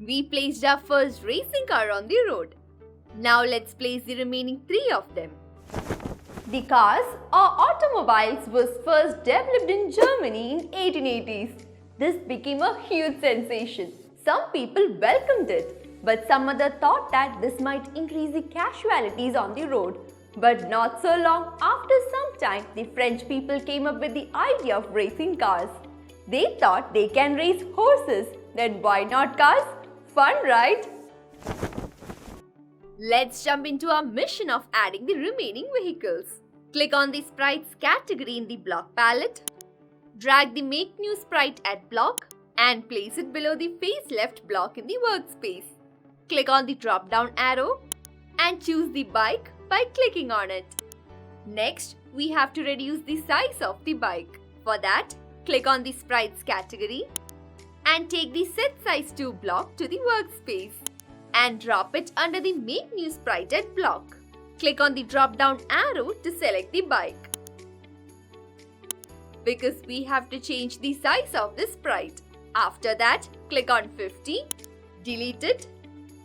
We placed our first racing car on the road. Now let's place the remaining 3 of them. The cars or automobiles was first developed in Germany in 1880s. This became a huge sensation. Some people welcomed it, but some others thought that this might increase the casualties on the road. But not so long after some time, the French people came up with the idea of racing cars. They thought they can race horses, then why not cars? Fun, right? Let's jump into our mission of adding the remaining vehicles. Click on the Sprites category in the block palette. Drag the Make New Sprite at block and place it below the Face Left block in the workspace. Click on the drop-down arrow and choose the bike by clicking on it. Next, we have to reduce the size of the bike. For that, click on the Sprites category and take the Set Size to block to the workspace and drop it under the Make New Sprite at block. Click on the drop-down arrow to select the bike. Because we have to change the size of the sprite. After that, click on 50, delete it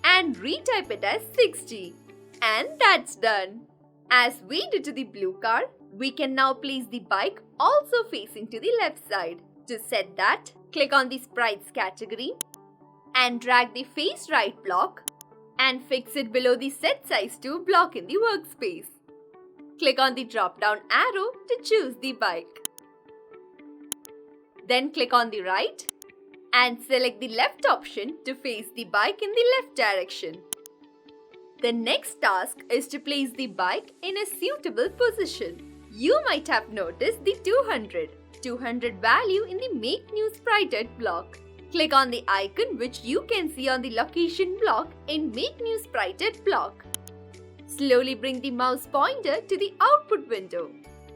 and retype it as 60. And that's done. As we did to the blue car, we can now place the bike also facing to the left side. To set that, click on the Sprites category and drag the Face Right block and fix it below the Set Size to block in the workspace. Click on the drop-down arrow to choose the bike. Then click on the right and select the left option to face the bike in the left direction. The next task is to place the bike in a suitable position. You might have noticed the 200 value in the Make New Sprite block. Click on the icon which you can see on the location block in Make New Sprite block. Slowly bring the mouse pointer to the output window.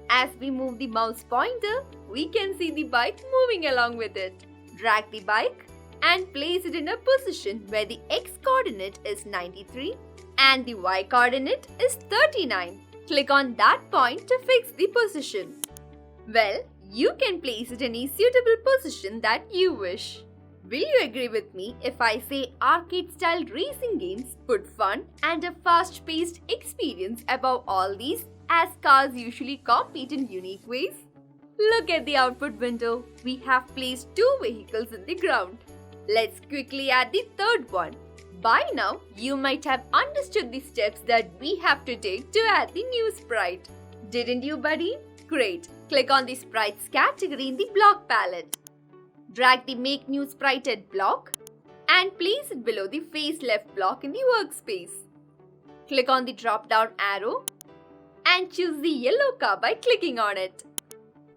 As we move the mouse pointer, we can see the bike moving along with it. Drag the bike and place it in a position where the X coordinate is 93 and the Y coordinate is 39. Click on that point to fix the position. Well, you can place it in a suitable position that you wish. Will you agree with me if I say arcade-style racing games put fun and a fast-paced experience above all these, as cars usually compete in unique ways? Look at the output window. We have placed 2 vehicles in the ground. Let's quickly add the third one. By now, you might have understood the steps that we have to take to add the new sprite. Didn't you, buddy? Great. Click on the Sprites category in the block palette. Drag the Make New Sprite at block and place it below the Face Left block in the workspace. Click on the drop-down arrow and choose the yellow car by clicking on it.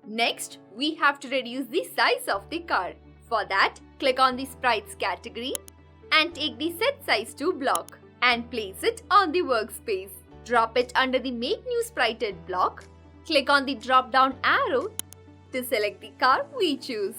Next, we have to reduce the size of the car. For that, click on the Sprites category and take the Set Size to block and place it on the workspace. Drop it under the Make New Sprite at block. Click on the drop-down arrow to select the car we choose.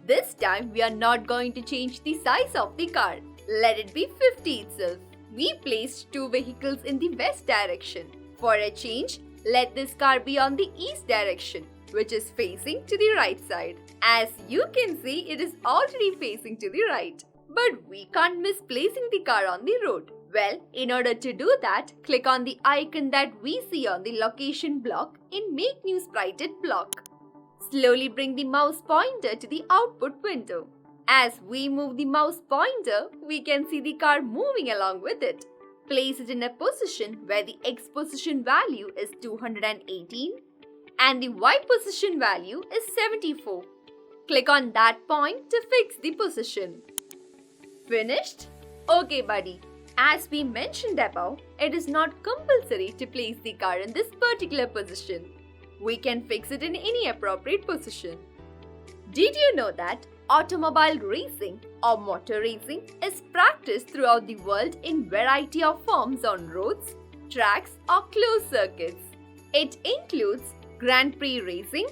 This time, we are not going to change the size of the car. Let it be 50 itself. We placed 2 vehicles in the west direction. For a change, let this car be on the east direction, which is facing to the right side. As you can see, it is already facing to the right. But we can't miss placing the car on the road. Well, in order to do that, click on the icon that we see on the location block in Make New Sprite block. Slowly bring the mouse pointer to the output window. As we move the mouse pointer, we can see the car moving along with it. Place it in a position where the X position value is 218 and the Y position value is 74. Click on that point to fix the position. Finished? Okay, buddy. As we mentioned above, it is not compulsory to place the car in this particular position. We can fix it in any appropriate position. Did you know that automobile racing or motor racing is practiced throughout the world in variety of forms on roads, tracks or closed circuits? It includes Grand Prix racing,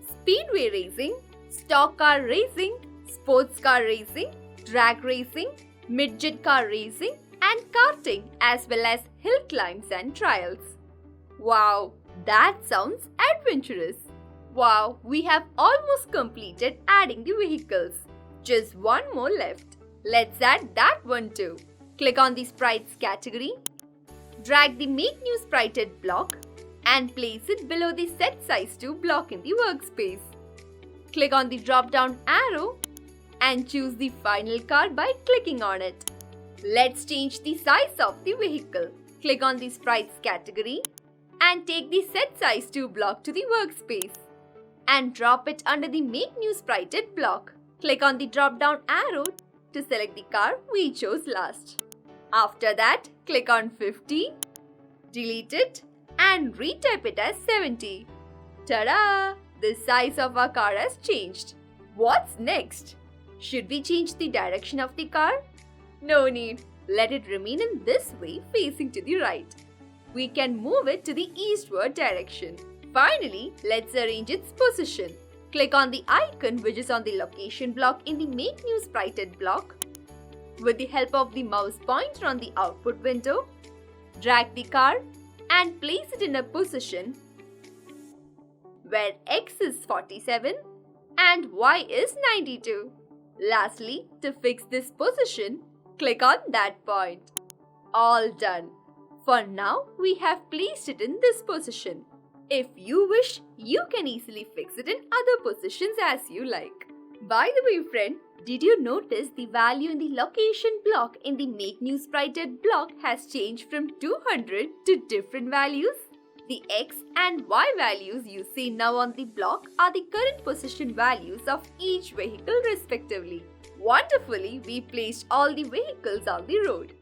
speedway racing, stock car racing, sports car racing, drag racing, midget car racing and karting, as well as hill climbs and trials. Wow, that sounds adventurous. Wow, we have almost completed adding the vehicles. Just one more left. Let's add that one too. Click on the Sprites category. Drag the Make New Sprited block and place it below the Set Size to block in the workspace. Click on the drop-down arrow and choose the final car by clicking on it. Let's change the size of the vehicle. Click on the Sprites category and take the Set Size to block to the workspace and drop it under the Make New Sprited block. Click on the drop-down arrow to select the car we chose last. After that, click on 50, delete it and retype it as 70. Ta-da! The size of our car has changed. What's next? Should we change the direction of the car? No need. Let it remain in this way facing to the right. We can move it to the eastward direction. Finally, let's arrange its position. Click on the icon which is on the location block in the Make New Sprited block. With the help of the mouse pointer on the output window, drag the car and place it in a position where X is 47 and Y is 92. Lastly, to fix this position, click on that point. All done. For now, we have placed it in this position. If you wish, you can easily fix it in other positions as you like. By the way, friend, did you notice the value in the location block in the Make New Sprited block has changed from 200 to different values? The X and Y values you see now on the block are the current position values of each vehicle respectively. Wonderfully, we placed all the vehicles on the road.